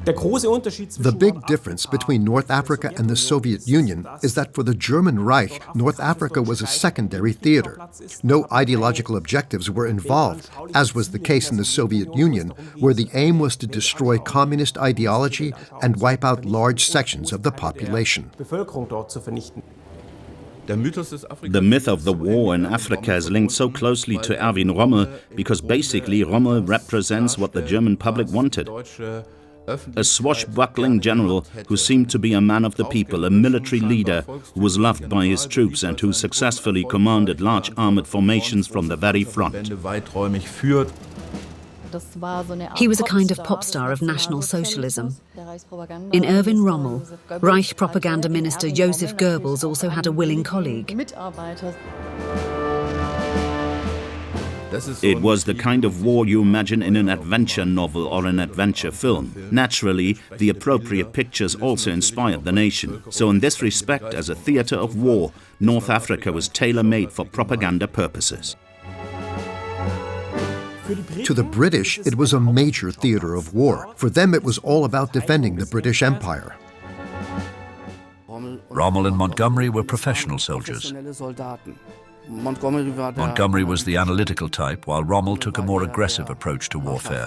The big difference between North Africa and the Soviet Union is that for the German Reich, North Africa was a secondary theater. No ideological objectives were involved, as was the case in the Soviet Union, where the aim was to destroy communist ideology and wipe out large sections of the population. The myth of the war in Africa is linked so closely to Erwin Rommel because basically Rommel represents what the German public wanted. A swashbuckling general who seemed to be a man of the people, a military leader who was loved by his troops and who successfully commanded large armored formations from the very front. He was a kind of pop star of National Socialism. In Erwin Rommel, Reich propaganda minister Joseph Goebbels also had a willing colleague. It was the kind of war you imagine in an adventure novel or an adventure film. Naturally, the appropriate pictures also inspired the nation. So in this respect, as a theater of war, North Africa was tailor-made for propaganda purposes. To the British, it was a major theater of war. For them, it was all about defending the British Empire. Rommel and Montgomery were professional soldiers. Montgomery was the analytical type, while Rommel took a more aggressive approach to warfare.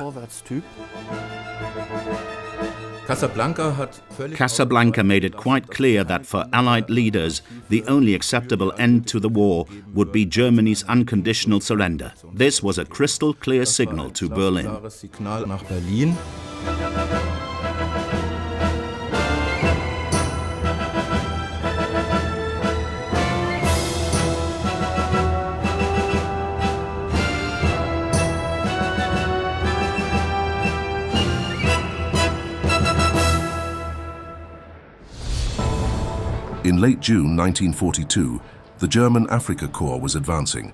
Casablanca made it quite clear that for Allied leaders, the only acceptable end to the war would be Germany's unconditional surrender. This was a crystal clear signal to Berlin. In late June 1942, the German Afrika Korps was advancing.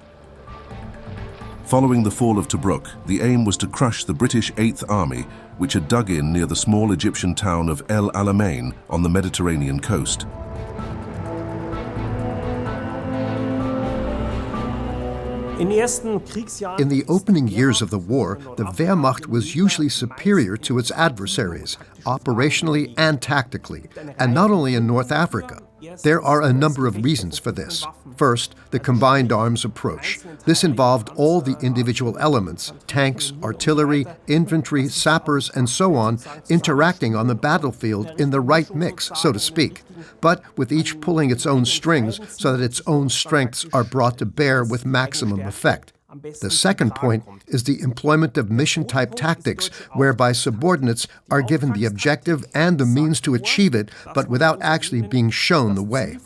Following the fall of Tobruk, the aim was to crush the British 8th Army, which had dug in near the small Egyptian town of El Alamein on the Mediterranean coast. In the opening years of the war, the Wehrmacht was usually superior to its adversaries, operationally and tactically, and not only in North Africa. There are a number of reasons for this. First, the combined arms approach. This involved all the individual elements, tanks, artillery, infantry, sappers, and so on, interacting on the battlefield in the right mix, so to speak, but with each pulling its own strings so that its own strengths are brought to bear with maximum effect. The second point is the employment of mission-type tactics, whereby subordinates are given the objective and the means to achieve it, but without actually being shown the way.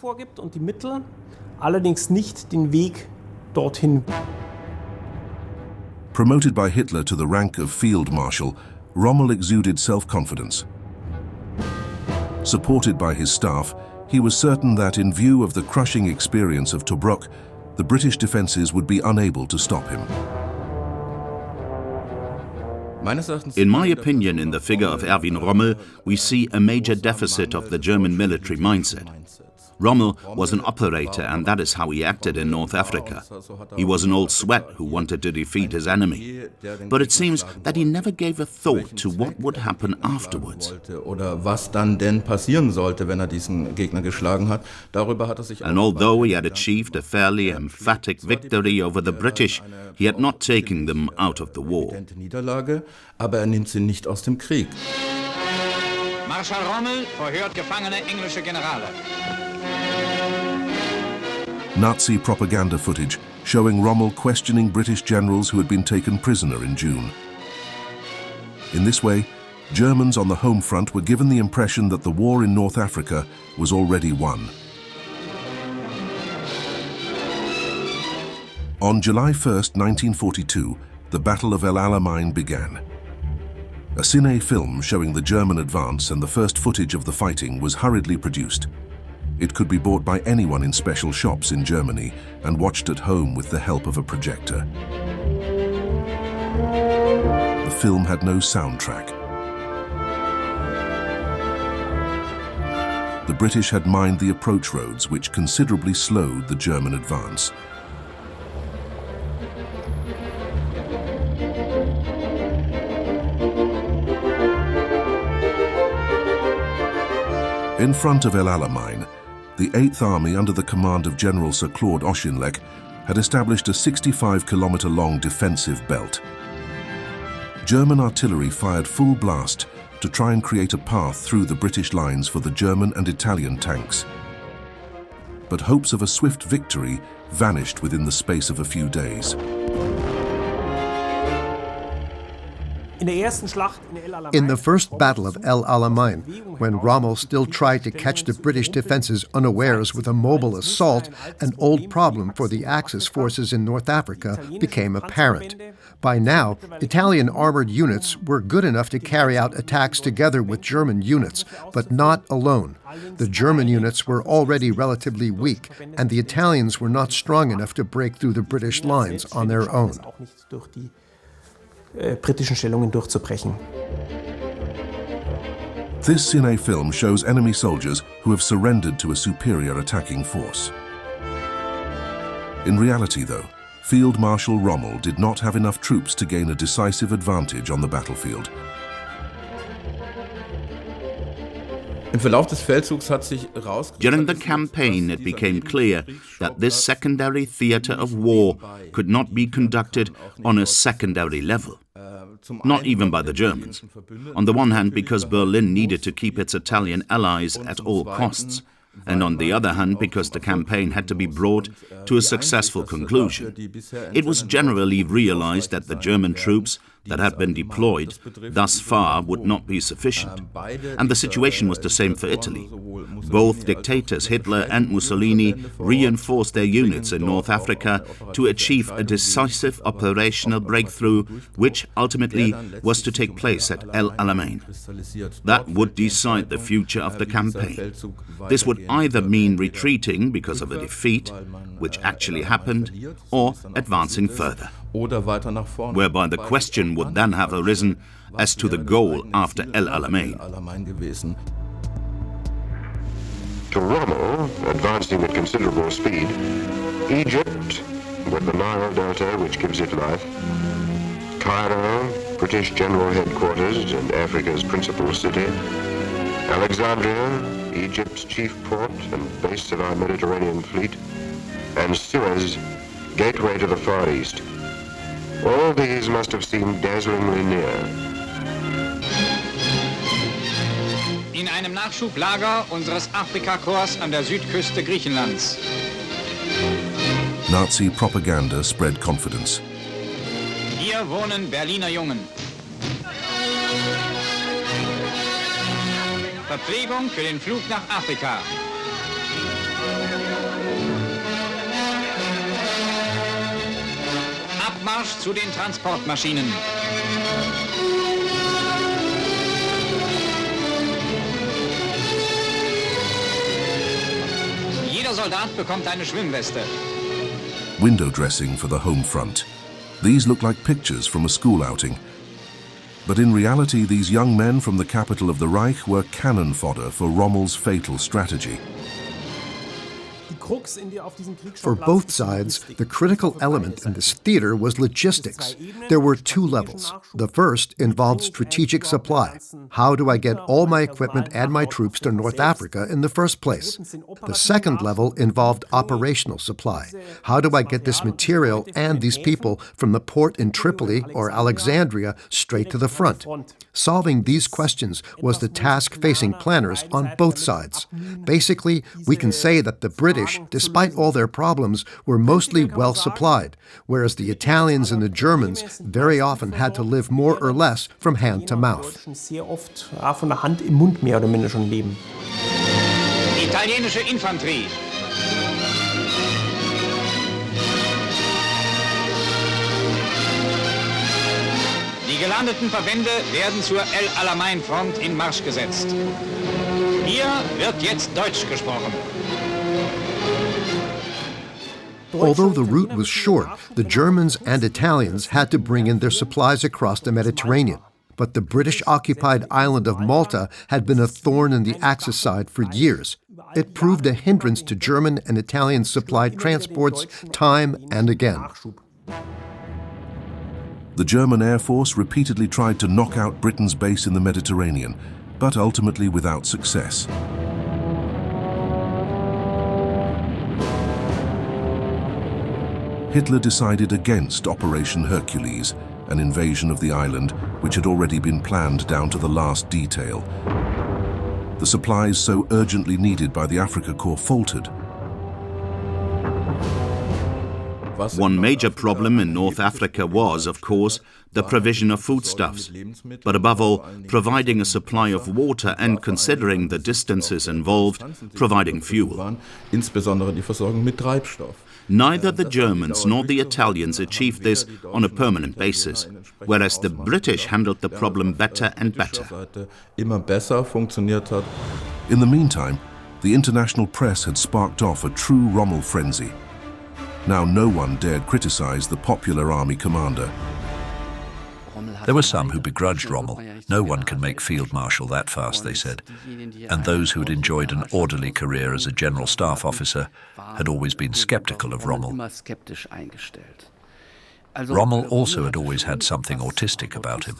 Promoted by Hitler to the rank of Field Marshal, Rommel exuded self-confidence. Supported by his staff, he was certain that in view of the crushing experience of Tobruk, the British defences would be unable to stop him. In my opinion, in the figure of Erwin Rommel, we see a major deficit of the German military mindset. Rommel was an operator, and that is how he acted in North Africa. He was an old sweat who wanted to defeat his enemy. But it seems that he never gave a thought to what would happen afterwards. And although he had achieved a fairly emphatic victory over the British, he had not taken them out of the war. Marschall Rommel verhört gefangene englische Generale. Nazi propaganda footage showing Rommel questioning British generals who had been taken prisoner in June. In this way, Germans on the home front were given the impression that the war in North Africa was already won. On July 1st, 1942, the Battle of El Alamein began. A cine film showing the German advance and the first footage of the fighting was hurriedly produced. It could be bought by anyone in special shops in Germany and watched at home with the help of a projector. The film had no soundtrack. The British had mined the approach roads, which considerably slowed the German advance. In front of El Alamein, the 8th Army under the command of General Sir Claude Auchinleck had established a 65-kilometer-long defensive belt. German artillery fired full blast to try and create a path through the British lines for the German and Italian tanks. But hopes of a swift victory vanished within the space of a few days. In the first Battle of El Alamein, when Rommel still tried to catch the British defenses unawares with a mobile assault, an old problem for the Axis forces in North Africa became apparent. By now, Italian armored units were good enough to carry out attacks together with German units, but not alone. The German units were already relatively weak, and the Italians were not strong enough to break through the British lines on their own. Britischen Stellungen durchzubrechen. This cine film shows enemy soldiers who have surrendered to a superior attacking force. In reality, though, Field Marshal Rommel did not have enough troops to gain a decisive advantage on the battlefield. During the campaign, it became clear that this secondary theater of war could not be conducted on a secondary level, not even by the Germans. On the one hand, because Berlin needed to keep its Italian allies at all costs, and on the other hand, because the campaign had to be brought to a successful conclusion. It was generally realized that the German troops that had been deployed thus far would not be sufficient. And the situation was the same for Italy. Both dictators, Hitler and Mussolini, reinforced their units in North Africa to achieve a decisive operational breakthrough, which ultimately was to take place at El Alamein. That would decide the future of the campaign. This would either mean retreating because of a defeat, which actually happened, or advancing further, whereby the question would then have arisen as to the goal after El Alamein. To Rommel, advancing at considerable speed, Egypt, with the Nile Delta which gives it life, Cairo, British General Headquarters and Africa's principal city, Alexandria, Egypt's chief port and base of our Mediterranean fleet, and Suez, gateway to the Far East. All these must have seemed dazzlingly near. In einem Nachschublager unseres Afrika-Korps an der Südküste Griechenlands. Nazi propaganda spread confidence. Hier wohnen Berliner Jungen. Verpflegung für den Flug nach Afrika. Abmarsch zu den Transportmaschinen. Jeder Soldat bekommt eine Schwimmweste. Window dressing for the home front. These look like pictures from a school outing. But in reality, these young men from the capital of the Reich were cannon fodder for Rommel's fatal strategy. For both sides, the critical element in this theater was logistics. There were two levels. The first involved strategic supply. How do I get all my equipment and my troops to North Africa in the first place? The second level involved operational supply. How do I get this material and these people from the port in Tripoli or Alexandria straight to the front? Solving these questions was the task facing planners on both sides. Basically, we can say that the British, despite all their problems, were mostly well supplied, whereas the Italians and the Germans very often had to live more or less from hand to mouth. Italienische Infanterie. Die gelandeten Verbände werden zur El Alamein Front in Marsch gesetzt. Hier wird jetzt Deutsch gesprochen. Although the route was short, the Germans and Italians had to bring in their supplies across the Mediterranean. But the British-occupied island of Malta had been a thorn in the Axis side for years. It proved a hindrance to German and Italian supplied transports time and again. The German Air Force repeatedly tried to knock out Britain's base in the Mediterranean, but ultimately without success. Hitler decided against Operation Hercules, an invasion of the island which had already been planned down to the last detail. The supplies so urgently needed by the Afrika Korps faltered. One major problem in North Africa was, of course, the provision of foodstuffs, but above all, providing a supply of water and, considering the distances involved, providing fuel. Neither the Germans nor the Italians achieved this on a permanent basis, whereas the British handled the problem better and better. In the meantime, the international press had sparked off a true Rommel frenzy. Now no one dared criticize the popular army commander. There were some who begrudged Rommel. No one can make field marshal that fast, they said. And those who had enjoyed an orderly career as a general staff officer had always been skeptical of Rommel. Rommel also had always had something autistic about him.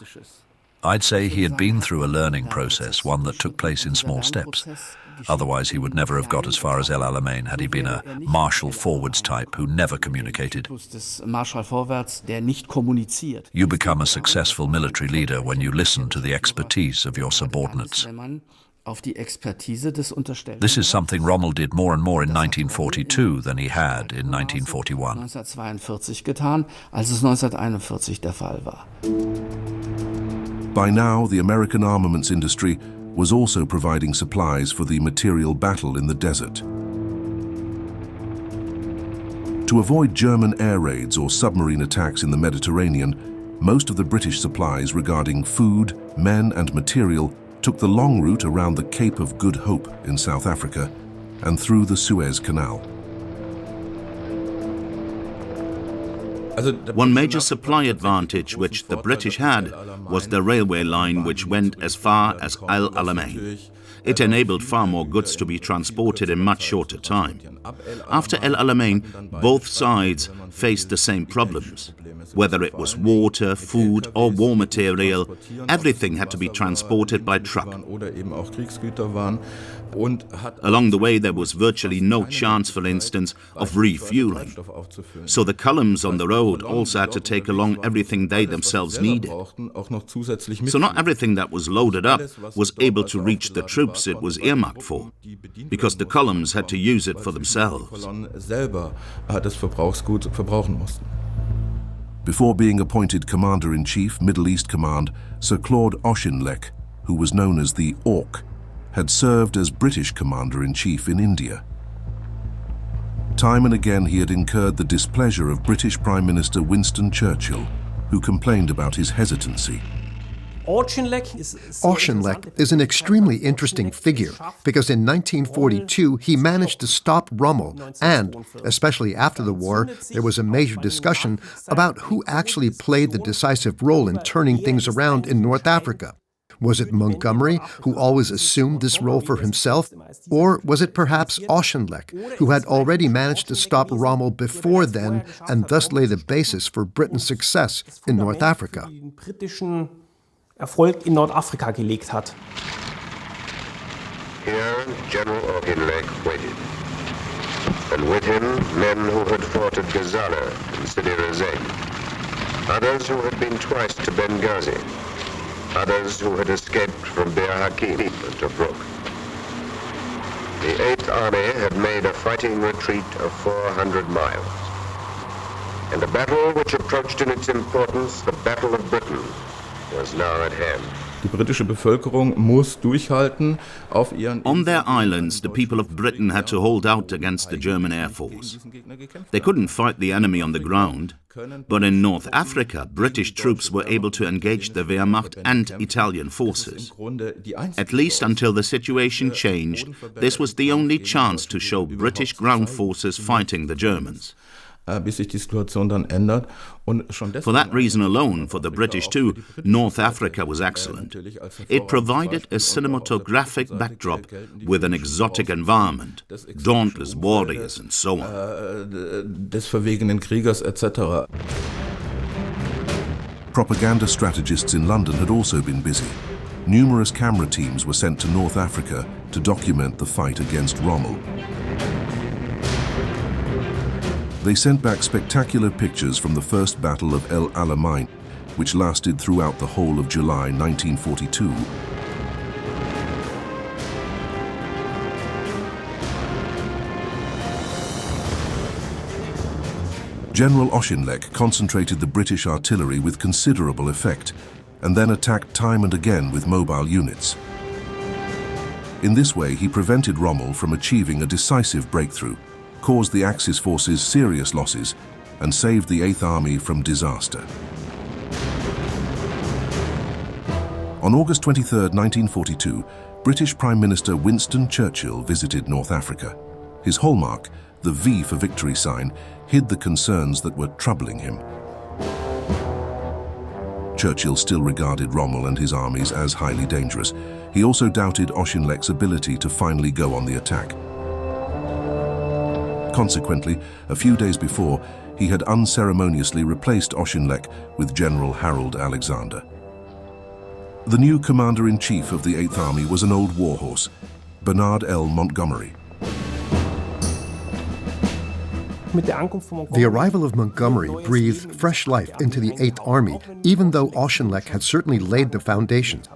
I'd say he had been through a learning process, one that took place in small steps. Otherwise, he would never have got as far as El Alamein had he been a marshal forwards type who never communicated. You become a successful military leader when you listen to the expertise of your subordinates. This is something Rommel did more and more in 1942 than he had in 1941. By now, the American armaments industry was also providing supplies for the material battle in the desert. To avoid German air raids or submarine attacks in the Mediterranean, most of the British supplies regarding food, men and material took the long route around the Cape of Good Hope in South Africa and through the Suez Canal. One major supply advantage which the British had was the railway line which went as far as El Alamein. It enabled far more goods to be transported in much shorter time. After El Alamein, both sides faced the same problems. Whether it was water, food or war material, everything had to be transported by truck. Along the way there was virtually no chance, for instance, of refueling. So the columns on the road also had to take along everything they themselves needed. So not everything that was loaded up was able to reach the troops it was earmarked for, because the columns had to use it for themselves. Before being appointed Commander-in-Chief, Middle East Command, Sir Claude Auchinleck, who was known as the Auk, had served as British Commander-in-Chief in India. Time and again he had incurred the displeasure of British Prime Minister Winston Churchill, who complained about his hesitancy. Auchinleck is an extremely interesting figure because in 1942 he managed to stop Rommel and, especially after the war, there was a major discussion about who actually played the decisive role in turning things around in North Africa. Was it Montgomery, who always assumed this role for himself, or was it perhaps Auchinleck, who had already managed to stop Rommel before then and thus lay the basis for Britain's success in North Africa? Erfolg in Nordafrika gelegt hat. Here, General Auchinleck waited, and with him men who had fought at Gazala and Sidi Rezegh, others who had been twice to Benghazi, others who had escaped from Bir Hakeim and Tobruk. The 8th Army had made a fighting retreat of 400 miles, and a battle which approached in its importance the Battle of Britain was now at hand. Die britische Bevölkerung muss durchhalten auf ihren. On their islands, the people of Britain had to hold out against the German Air Force. They couldn't fight the enemy on the ground, but in North Africa, British troops were able to engage the Wehrmacht and Italian forces. At least until the situation changed, this was the only chance to show British ground forces fighting the Germans. Bis sich die Situation dann ändert. For that reason alone, for the British too, North Africa was excellent. It provided a cinematographic backdrop with an exotic environment, dauntless warriors and so on. Des verwegenen Kriegers etc. Propaganda strategists in London had also been busy. Numerous camera teams were sent to North Africa to document the fight against Rommel. They sent back spectacular pictures from the First Battle of El Alamein, which lasted throughout the whole of July 1942. General Auchinleck concentrated the British artillery with considerable effect, and then attacked time and again with mobile units. In this way, he prevented Rommel from achieving a decisive breakthrough, caused the Axis forces serious losses, and saved the Eighth Army from disaster. On August 23, 1942, British Prime Minister Winston Churchill visited North Africa. His hallmark, the V for victory sign, hid the concerns that were troubling him. Churchill still regarded Rommel and his armies as highly dangerous. He also doubted Auchinleck's ability to finally go on the attack. Consequently, a few days before, he had unceremoniously replaced Auchinleck with General Harold Alexander. The new commander-in-chief of the Eighth Army was an old warhorse, Bernard L. Montgomery. The arrival of Montgomery breathed fresh life into the Eighth Army, even though Auchinleck had certainly laid the foundations.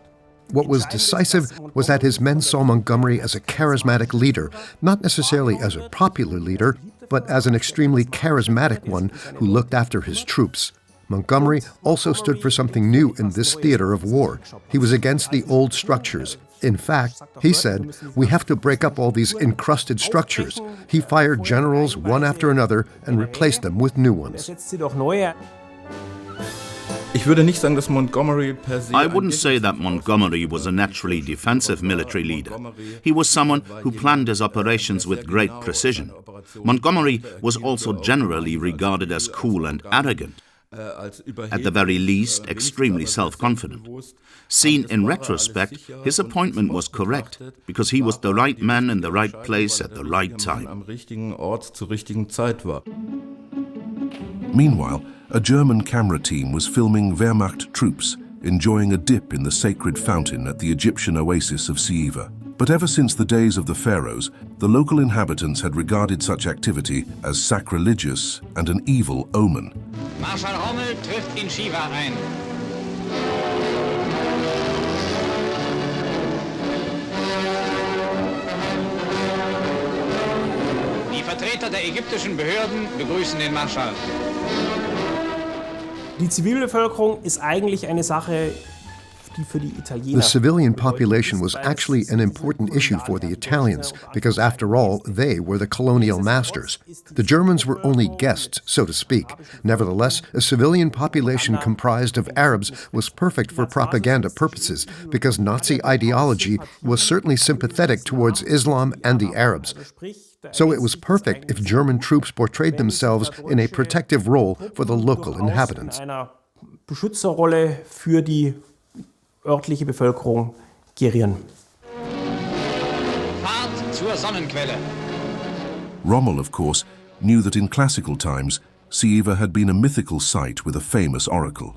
What was decisive was that his men saw Montgomery as a charismatic leader, not necessarily as a popular leader, but as an extremely charismatic one who looked after his troops. Montgomery also stood for something new in this theater of war. He was against the old structures. In fact, he said, we have to break up all these encrusted structures. He fired generals one after another and replaced them with new ones. I wouldn't say that Montgomery was a naturally defensive military leader. He was someone who planned his operations with great precision. Montgomery was also generally regarded as cool and arrogant. At the very least, extremely self-confident. Seen in retrospect, his appointment was correct, because he was the right man in the right place at the right time. Meanwhile, a German camera team was filming Wehrmacht troops enjoying a dip in the sacred fountain at the Egyptian oasis of Ceuta. But ever since the days of the pharaohs, the local inhabitants had regarded such activity as sacrilegious and an evil omen. Marschall Rommel trifft in Shiva ein. Die Vertreter der ägyptischen Behörden begrüßen den Marschall. Die Zivilbevölkerung ist eigentlich eine Sache, die für die Italiener. The civilian population was actually an important issue for the Italians, because after all, they were the colonial masters. The Germans were only guests, so to speak. Nevertheless, a civilian population comprised of Arabs was perfect for propaganda purposes, because Nazi ideology was certainly sympathetic towards Islam and the Arabs. So it was perfect if German troops portrayed themselves in a protective role for the local inhabitants. Eine Beschützerrolle für die örtliche Bevölkerung gerieren. Fahrt zur Sonnenquelle. Rommel, of course, knew that in classical times, Ceuta had been a mythical site with a famous oracle.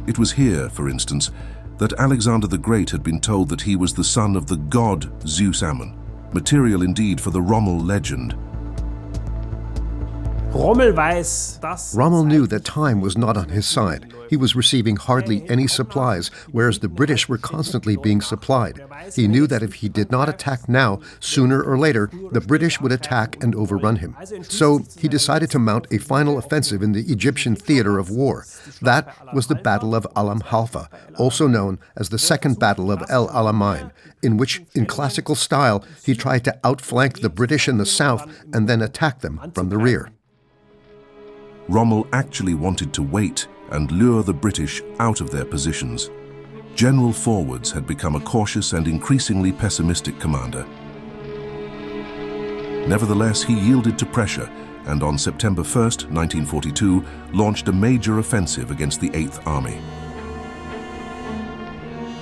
It was here, for instance, that Alexander the Great had been told that he was the son of the god Zeus Ammon, material indeed for the Rommel legend. Rommel knew that time was not on his side. He was receiving hardly any supplies, whereas the British were constantly being supplied. He knew that if he did not attack now, sooner or later, the British would attack and overrun him. So he decided to mount a final offensive in the Egyptian theater of war. That was the Battle of Alam Halfa, also known as the Second Battle of El Alamein, in which, in classical style, he tried to outflank the British in the south and then attack them from the rear. Rommel actually wanted to wait and lure the British out of their positions. General Forwards had become a cautious and increasingly pessimistic commander. Nevertheless, he yielded to pressure and on September 1st, 1942, launched a major offensive against the Eighth Army.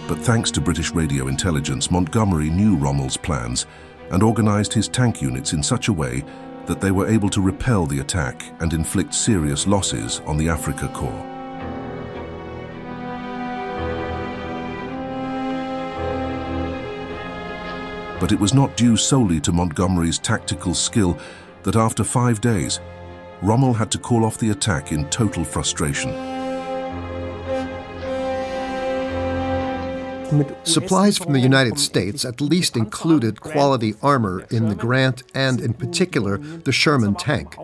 But thanks to British radio intelligence, Montgomery knew Rommel's plans and organized his tank units in such a way that they were able to repel the attack and inflict serious losses on the Afrika Korps. But it was not due solely to Montgomery's tactical skill that after 5 days, Rommel had to call off the attack in total frustration. Supplies from the United States at least included quality armor in the Grant and, in particular, the Sherman tank.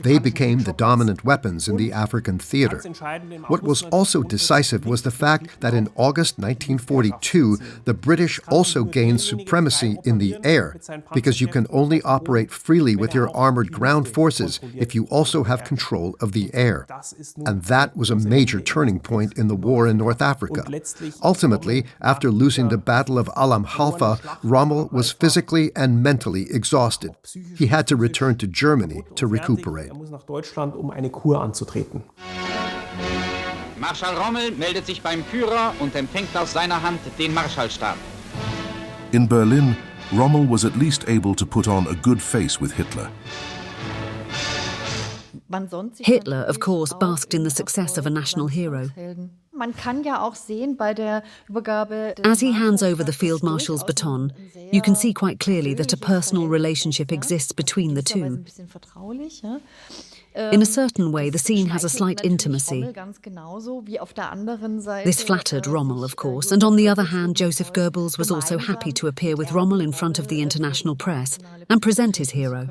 They became the dominant weapons in the African theater. What was also decisive was the fact that in August 1942, the British also gained supremacy in the air, because you can only operate freely with your armored ground forces if you also have control of the air. And that was a major turning point in the war in North Africa. Ultimately, after losing the Battle of Alamein, Rommel was physically and mentally exhausted. He had to return to Germany to recuperate. Marschall Rommel meldet sich beim Führer und empfängt aus seiner Hand den Marschallstab. In Berlin, Rommel was at least able to put on a good face with Hitler. Hitler, of course, basked in the success of a national hero. As he hands over the Field Marshal's baton, you can see quite clearly that a personal relationship exists between the two. In a certain way, the scene has a slight intimacy. This flattered Rommel, of course, and on the other hand, Joseph Goebbels was also happy to appear with Rommel in front of the international press and present his hero.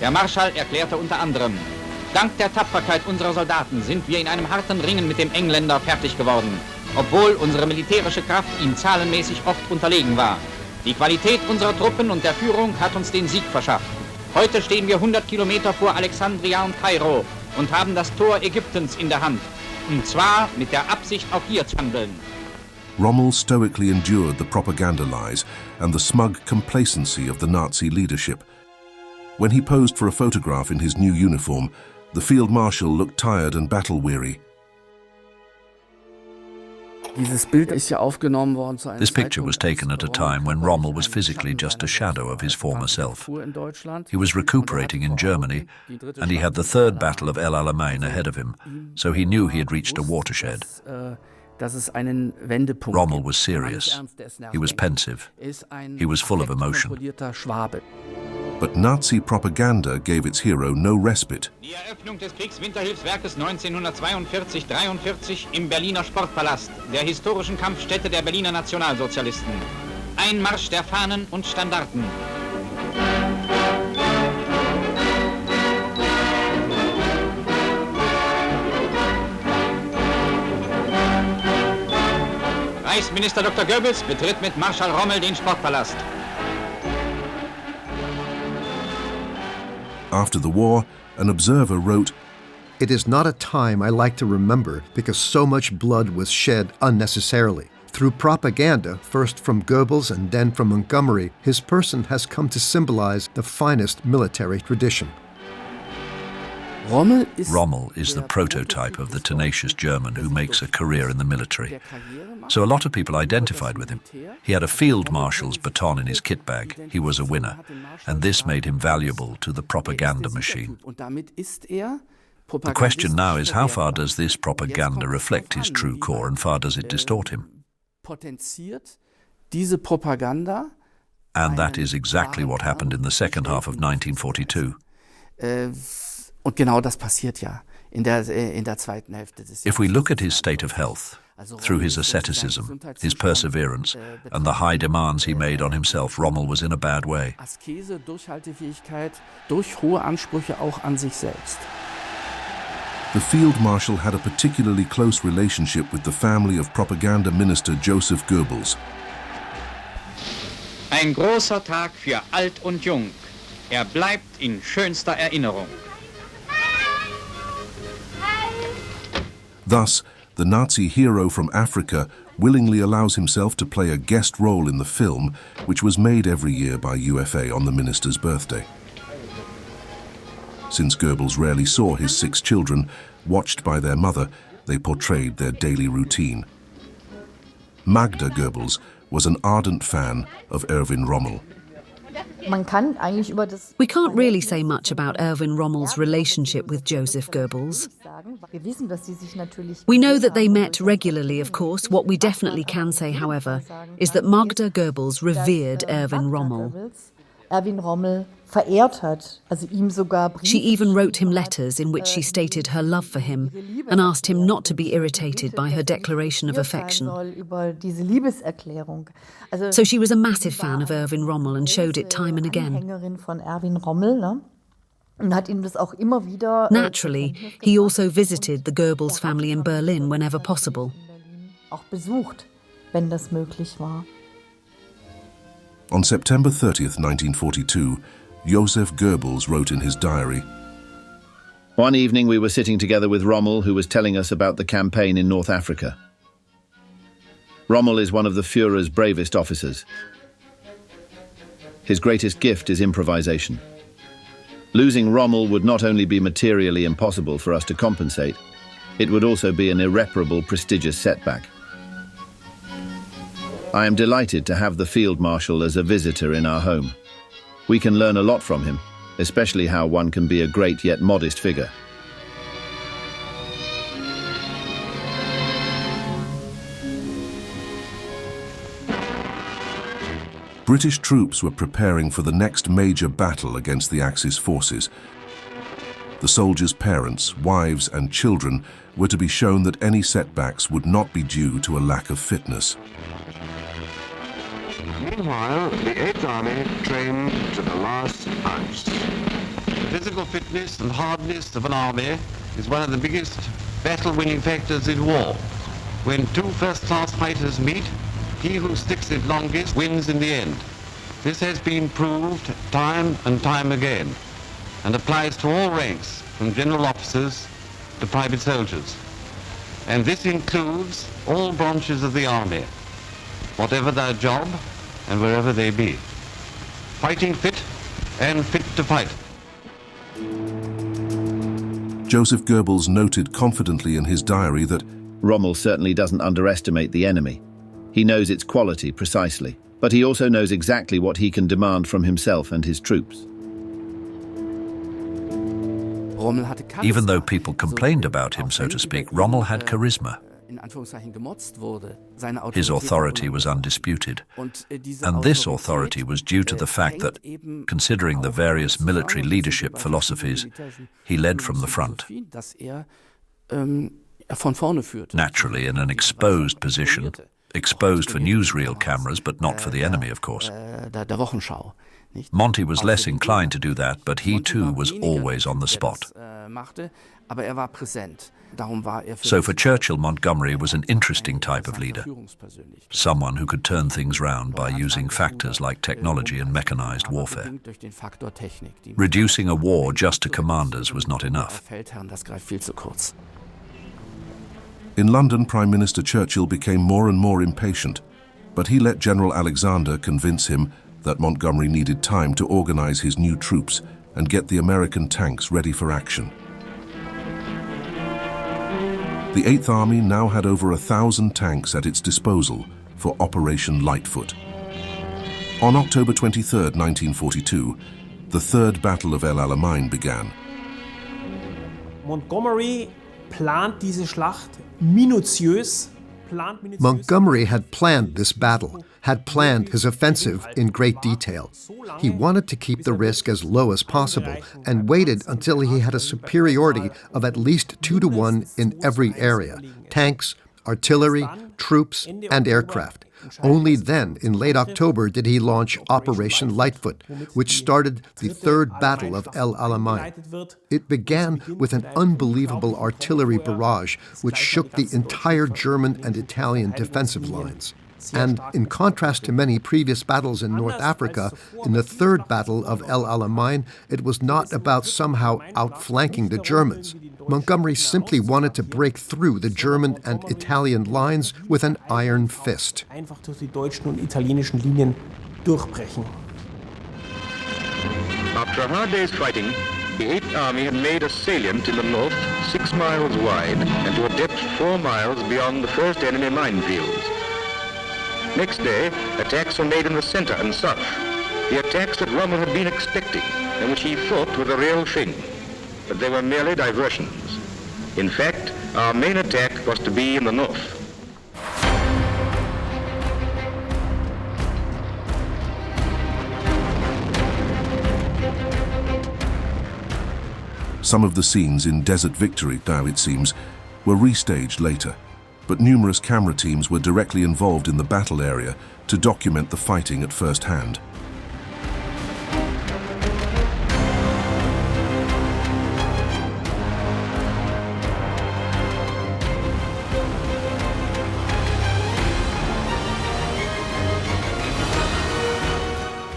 Der Marschall erklärte unter anderem: Dank der Tapferkeit unserer Soldaten sind wir in einem harten Ringen mit dem Engländer fertig geworden, obwohl unsere militärische Kraft ihm zahlenmäßig oft unterlegen war. Die Qualität unserer Truppen und der Führung hat uns den Sieg verschafft. Heute stehen wir 100 Kilometer vor Alexandria und Kairo und haben das Tor Ägyptens in der Hand. Und zwar mit der Absicht, auch hier zu handeln. Rommel stoically endured the propaganda lies and the smug complacency of the Nazi leadership. When he posed for a photograph in his new uniform, the Field Marshal looked tired and battle-weary. This picture was taken at a time when Rommel was physically just a shadow of his former self. He was recuperating in Germany, and he had the third battle of El Alamein ahead of him, so he knew he had reached a watershed. Rommel was serious. He was pensive. He was full of emotion. But Nazi propaganda gave its hero no respite. Die Eröffnung des Kriegswinterhilfswerkes 1942-43 im Berliner Sportpalast, der historischen Kampfstätte der Berliner Nationalsozialisten. Ein Marsch der Fahnen und Standarten. Reichsminister Dr. Goebbels betritt mit Marschall Rommel den Sportpalast. After the war, an observer wrote, "It is not a time I like to remember because so much blood was shed unnecessarily. Through propaganda, first from Goebbels and then from Montgomery, his person has come to symbolize the finest military tradition." Rommel is the prototype of the tenacious German who makes a career in the military. So a lot of people identified with him. He had a field marshal's baton in his kit bag. He was a winner. And this made him valuable to the propaganda machine. The question now is, how far does this propaganda reflect his true core and far does it distort him? And that is exactly what happened in the second half of 1942. If we look at his state of health, through his asceticism, his perseverance, and the high demands he made on himself, Rommel was in a bad way. The Field Marshal had a particularly close relationship with the family of Propaganda Minister Joseph Goebbels. Ein großer Tag für alt und jung. Er bleibt in schönster Erinnerung. Thus, the Nazi hero from Africa willingly allows himself to play a guest role in the film, which was made every year by UFA on the minister's birthday. Since Goebbels rarely saw his 6 children, watched by their mother, they portrayed their daily routine. Magda Goebbels was an ardent fan of Erwin Rommel. We can't really say much about Erwin Rommel's relationship with Joseph Goebbels. We know that they met regularly, of course. What we definitely can say, however, is that Magda Goebbels revered Erwin Rommel. She even wrote him letters in which she stated her love for him and asked him not to be irritated by her declaration of affection. So she was a massive fan of Erwin Rommel and showed it time and again. Naturally, he also visited the Goebbels family in Berlin whenever possible. On September 30th, 1942, Joseph Goebbels wrote in his diary, "One evening we were sitting together with Rommel, who was telling us about the campaign in North Africa. Rommel is one of the Führer's bravest officers. His greatest gift is improvisation. Losing Rommel would not only be materially impossible for us to compensate, it would also be an irreparable, prestigious setback. I am delighted to have the Field Marshal as a visitor in our home. We can learn a lot from him, especially how one can be a great yet modest figure." British troops were preparing for the next major battle against the Axis forces. The soldiers' parents, wives and children were to be shown that any setbacks would not be due to a lack of fitness. Meanwhile, the 8th Army trained to the last ounce. The physical fitness and hardness of an army is one of the biggest battle-winning factors in war. When two first-class fighters meet, he who sticks it longest wins in the end. This has been proved time and time again, and applies to all ranks, from general officers to private soldiers. And this includes all branches of the army, whatever their job and wherever they be. Fighting fit and fit to fight. Joseph Goebbels noted confidently in his diary that Rommel certainly doesn't underestimate the enemy. He knows its quality precisely, but he also knows exactly what he can demand from himself and his troops. Even though people complained about him, so to speak, Rommel had charisma. His authority was undisputed, and this authority was due to the fact that, considering the various military leadership philosophies, he led from the front. Naturally, in an exposed position, exposed for newsreel cameras, but not for the enemy, of course. Monty was less inclined to do that, but he too was always on the spot. So for Churchill, Montgomery was an interesting type of leader, someone who could turn things round by using factors like technology and mechanized warfare. Reducing a war just to commanders was not enough. in London, Prime Minister Churchill became more and more impatient, but he let General Alexander convince him that Montgomery needed time to organize his new troops and get the American tanks ready for action. The 8th Army now had over 1,000 tanks at its disposal for Operation Lightfoot. On October 23, 1942, the Third Battle of El Alamein began. Montgomery plant diese Schlacht minutiös. Montgomery had planned this battle, had planned his offensive in great detail. He wanted to keep the risk as low as possible and waited until he had a superiority of at least 2-to-1 in every area: tanks, artillery, troops, and aircraft. Only then, in late October, did he launch Operation Lightfoot, which started the Third Battle of El Alamein. It began with an unbelievable artillery barrage, which shook the entire German and Italian defensive lines. And in contrast to many previous battles in North Africa, in the Third Battle of El Alamein, it was not about somehow outflanking the Germans. Montgomery simply wanted to break through the German and Italian lines with an iron fist. Einfach durch die deutschen und italienischen Linien durchbrechen. After a hard day's fighting, the 8th Army had made a salient in the north 6 miles wide and to a depth 4 miles beyond the first enemy minefields. Next day, attacks were made in the center and south. The attacks that Rommel had been expecting and which he thought were the real thing, but they were merely diversions. In fact, our main attack was to be in the north. Some of the scenes in Desert Victory, now it seems, were restaged later, but numerous camera teams were directly involved in the battle area to document the fighting at first hand.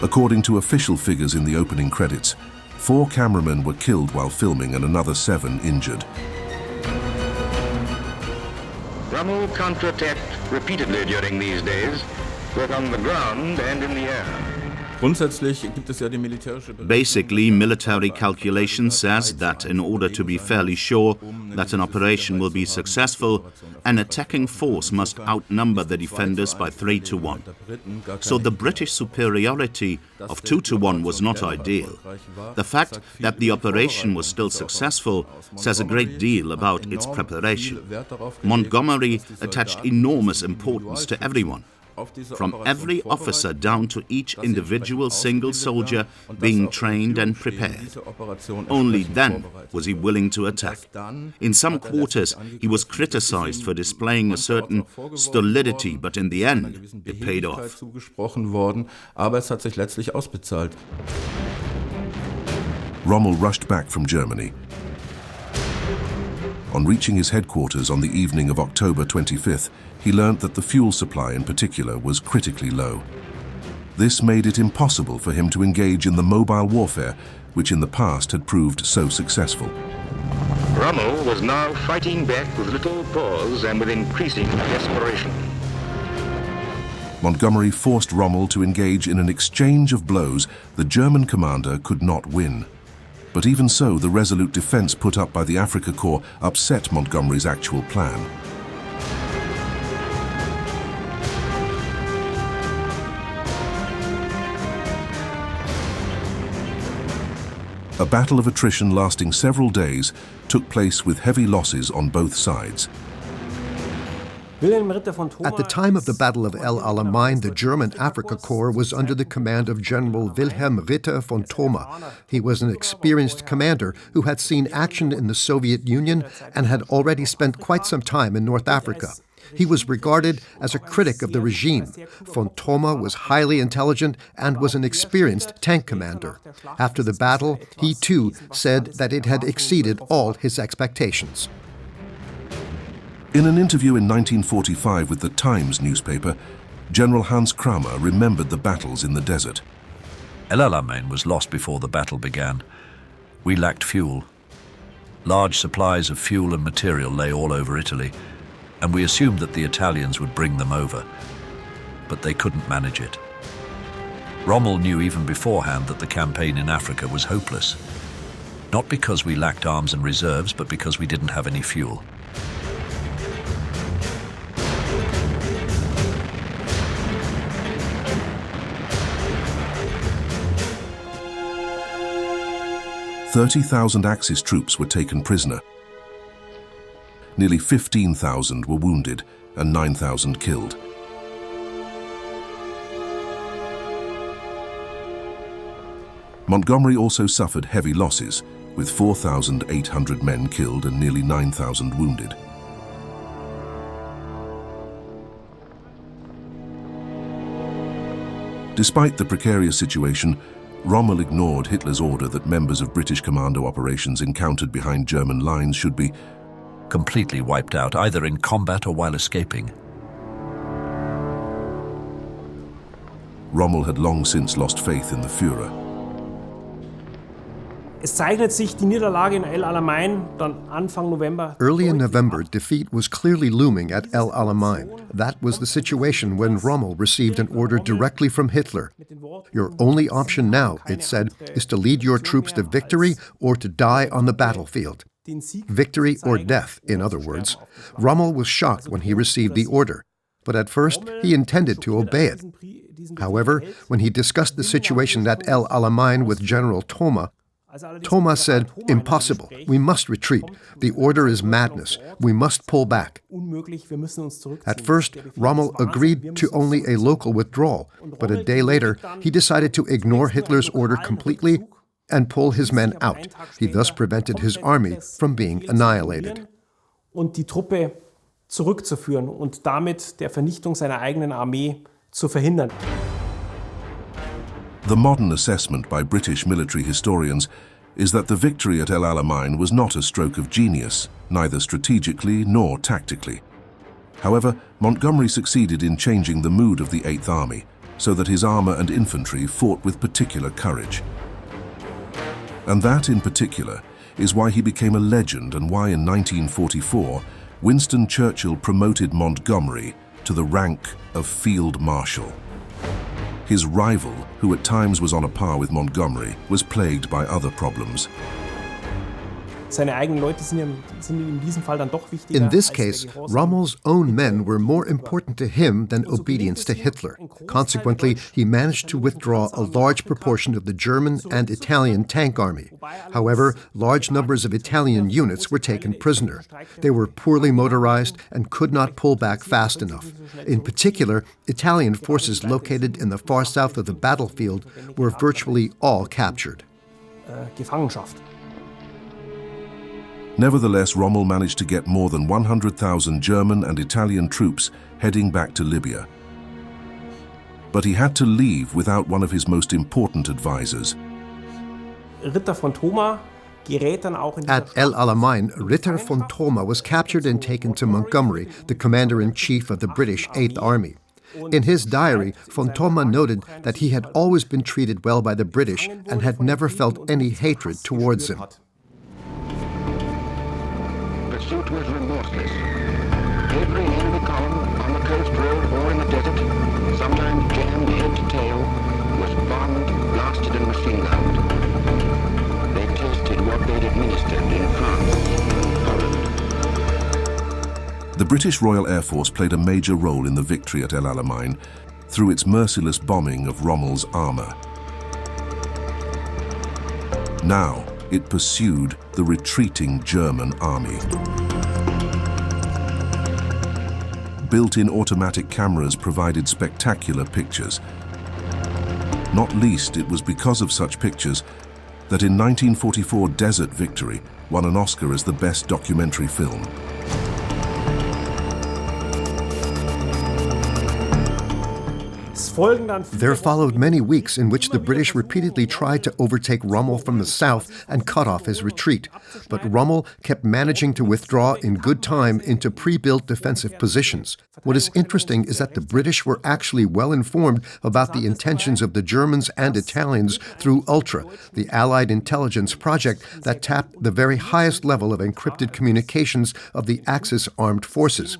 According to official figures in the opening credits, 4 cameramen were killed while filming and another 7 injured. Rommel counterattacked repeatedly during these days, both on the ground and in the air. Basically, military calculation says that in order to be fairly sure that an operation will be successful, an attacking force must outnumber the defenders by 3 to 1. So the British superiority of 2 to 1 was not ideal. The fact that the operation was still successful says a great deal about its preparation. Montgomery attached enormous importance to everyone, from every officer down to each individual single soldier being trained and prepared. Only then was he willing to attack. In some quarters, he was criticized for displaying a certain stolidity, but in the end, it paid off. Rommel rushed back from Germany. On reaching his headquarters on the evening of October 25th, he learnt that the fuel supply in particular was critically low. This made it impossible for him to engage in the mobile warfare, which in the past had proved so successful. Rommel was now fighting back with little pause and with increasing desperation. Montgomery forced Rommel to engage in an exchange of blows the German commander could not win. But even so, the resolute defense put up by the Afrika Korps upset Montgomery's actual plan. A battle of attrition lasting several days took place with heavy losses on both sides. At the time of the Battle of El Alamein, the German Afrika Korps was under the command of General Wilhelm Ritter von Thoma. He was an experienced commander who had seen action in the Soviet Union and had already spent quite some time in North Africa. He was regarded as a critic of the regime. Von Thoma was highly intelligent and was an experienced tank commander. After the battle, he too said that it had exceeded all his expectations. In an interview in 1945 with the Times newspaper, General Hans Kramer remembered the battles in the desert. El Alamein was lost before the battle began. We lacked fuel. Large supplies of fuel and material lay all over Italy, and we assumed that the Italians would bring them over. But they couldn't manage it. Rommel knew even beforehand that the campaign in Africa was hopeless. Not because we lacked arms and reserves, but because we didn't have any fuel. "30,000 Axis troops were taken prisoner. Nearly 15,000 were wounded and 9,000 killed. Montgomery also suffered heavy losses, with 4,800 men killed and nearly 9,000 wounded. Despite the precarious situation, Rommel ignored Hitler's order that members of British commando operations encountered behind German lines should be completely wiped out, either in combat or while escaping. Rommel had long since lost faith in the Führer. Early in November, defeat was clearly looming at El Alamein. That was the situation when Rommel received an order directly from Hitler. Your only option now, it said, is to lead your troops to victory or to die on the battlefield. Victory or death, in other words. Rommel was shocked when he received the order, but at first he intended to obey it. However, when he discussed the situation at El Alamein with General Thoma, Thoma said, "Impossible. We must retreat. The order is madness. We must pull back." At first, Rommel agreed to only a local withdrawal, but a day later, he decided to ignore Hitler's order completely and pull his men out. He thus prevented his army from being annihilated. Und die Truppe zurückzuführen und damit der Vernichtung seiner eigenen Armee zu verhindern. The modern assessment by British military historians is that the victory at El Alamein was not a stroke of genius, neither strategically nor tactically. However, Montgomery succeeded in changing the mood of the Eighth Army, so that his armor and infantry fought with particular courage. And that, in particular, is why he became a legend and why in 1944, Winston Churchill promoted Montgomery to the rank of Field Marshal. His rival, who at times was on a par with Montgomery, was plagued by other problems. In this case, Rommel's own men were more important to him than obedience to Hitler. Consequently, he managed to withdraw a large proportion of the German and Italian tank army. However, large numbers of Italian units were taken prisoner. They were poorly motorized and could not pull back fast enough. In particular, Italian forces located in the far south of the battlefield were virtually all captured. Nevertheless, Rommel managed to get more than 100,000 German and Italian troops heading back to Libya. But he had to leave without one of his most important advisors. At El Alamein, Ritter von Thoma was captured and taken to Montgomery, the commander-in-chief of the British Eighth Army. In his diary, von Thoma noted that he had always been treated well by the British and had never felt any hatred towards him. Pursuit was remorseless. Every enemy column on the coast road or in the desert, sometimes jammed head to tail, was bombed, blasted and machine gunned. They tasted what they'd administered in France, Holland. The British Royal Air Force played a major role in the victory at El Alamein through its merciless bombing of Rommel's armor. Now, it pursued the retreating German army. Built-in automatic cameras provided spectacular pictures. Not least, it was because of such pictures that in 1944 Desert Victory won an Oscar as the best documentary film. There followed many weeks in which the British repeatedly tried to overtake Rommel from the south and cut off his retreat. But Rommel kept managing to withdraw in good time into pre-built defensive positions. What is interesting is that the British were actually well informed about the intentions of the Germans and Italians through Ultra, the Allied intelligence project that tapped the very highest level of encrypted communications of the Axis armed forces.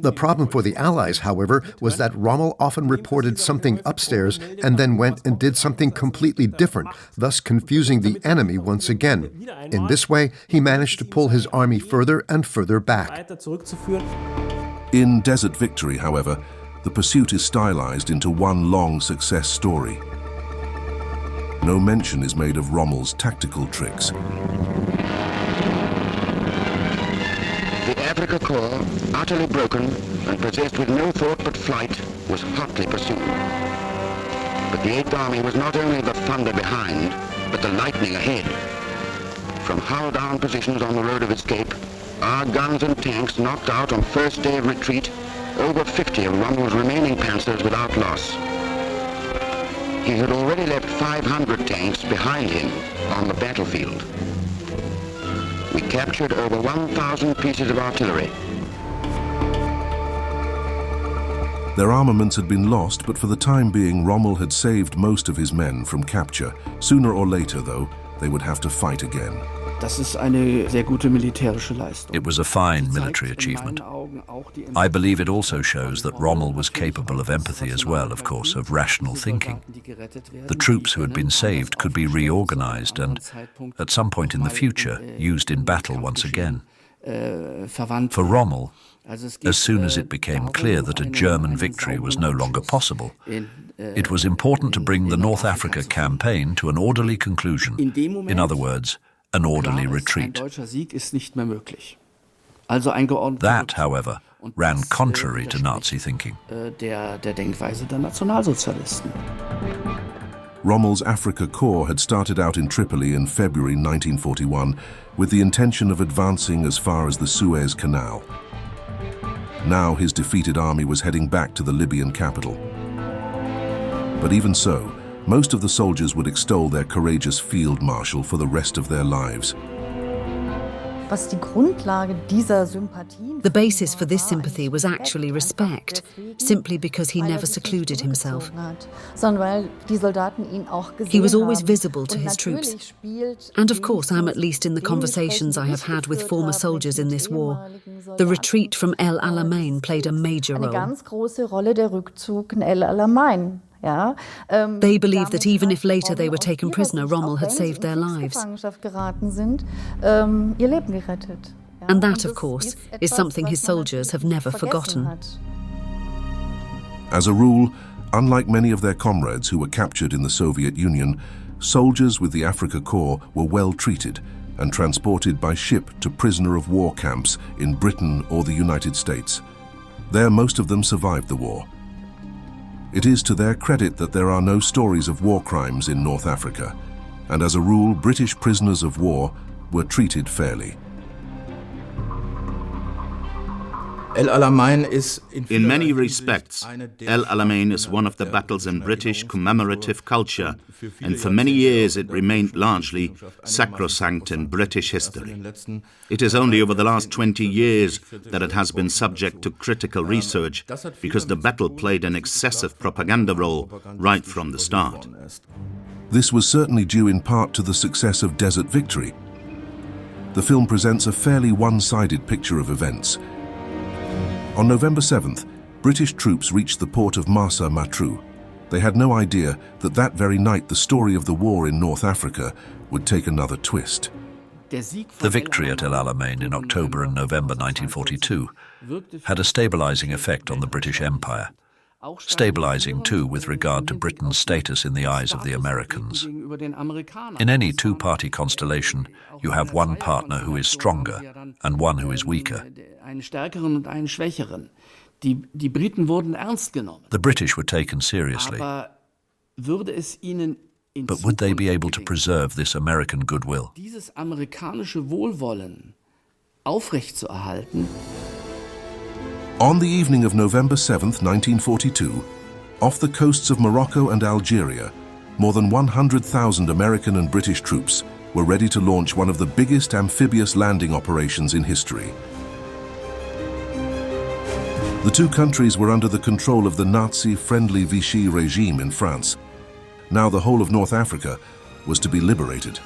The problem for the Allies, however, was that Rommel often reported something upstairs and then went and did something completely different, thus confusing the enemy once again. In this way, he managed to pull his army further and further back. In Desert Victory, however, the pursuit is stylized into one long success story. No mention is made of Rommel's tactical tricks. The Afrika Korps, utterly broken and possessed with no thought but flight, was hotly pursued. But the Eighth Army was not only the thunder behind, but the lightning ahead. From hull-down positions on the road of escape, our guns and tanks knocked out on first day of retreat over 50 of Rommel's remaining panzers without loss. He had already left 500 tanks behind him on the battlefield. We captured over 1,000 pieces of artillery. Their armaments had been lost, but for the time being, Rommel had saved most of his men from capture. Sooner or later, though, they would have to fight again. It was a fine military achievement. I believe it also shows that Rommel was capable of empathy as well, of course, of rational thinking. The troops who had been saved could be reorganized and, at some point in the future, used in battle once again. For Rommel, as soon as it became clear that a German victory was no longer possible, it was important to bring the North Africa campaign to an orderly conclusion. In other words, an orderly retreat. That, however, ran contrary to Nazi thinking. Rommel's Afrika Korps had started out in Tripoli in February 1941 with the intention of advancing as far as the Suez Canal. Now his defeated army was heading back to the Libyan capital. But even so, most of the soldiers would extol their courageous field marshal for the rest of their lives. The basis for this sympathy was actually respect, simply because he never secluded himself. He was always visible to his troops. And of course, I'm at least in the conversations I have had with former soldiers in this war. The retreat from El Alamein played a major role. They believed that even if later they were taken prisoner, Rommel had saved their lives. And that, of course, is something his soldiers have never forgotten. As a rule, unlike many of their comrades who were captured in the Soviet Union, soldiers with the Afrika Korps were well treated and transported by ship to prisoner of war camps in Britain or the United States. There, most of them survived the war. It is to their credit that there are no stories of war crimes in North Africa, and as a rule, British prisoners of war were treated fairly. In many respects, El Alamein is one of the battles in British commemorative culture, and for many years it remained largely sacrosanct in British history. It is only over the last 20 years that it has been subject to critical research, because the battle played an excessive propaganda role right from the start. This was certainly due in part to the success of Desert Victory. The film presents a fairly one-sided picture of events. On November 7th, British troops reached the port of Marsa Matruh. They had no idea that that very night the story of the war in North Africa would take another twist. The victory at El Alamein in October and November 1942 had a stabilizing effect on the British Empire. Stabilizing, too, with regard to Britain's status in the eyes of the Americans. In any two-party constellation, you have one partner who is stronger and one who is weaker. The British were taken seriously. But would they be able to preserve this American goodwill? On the evening of November 7th, 1942, off the coasts of Morocco and Algeria, more than 100,000 American and British troops were ready to launch one of the biggest amphibious landing operations in history. The two countries were under the control of the Nazi-friendly Vichy regime in France. Now the whole of North Africa was to be liberated.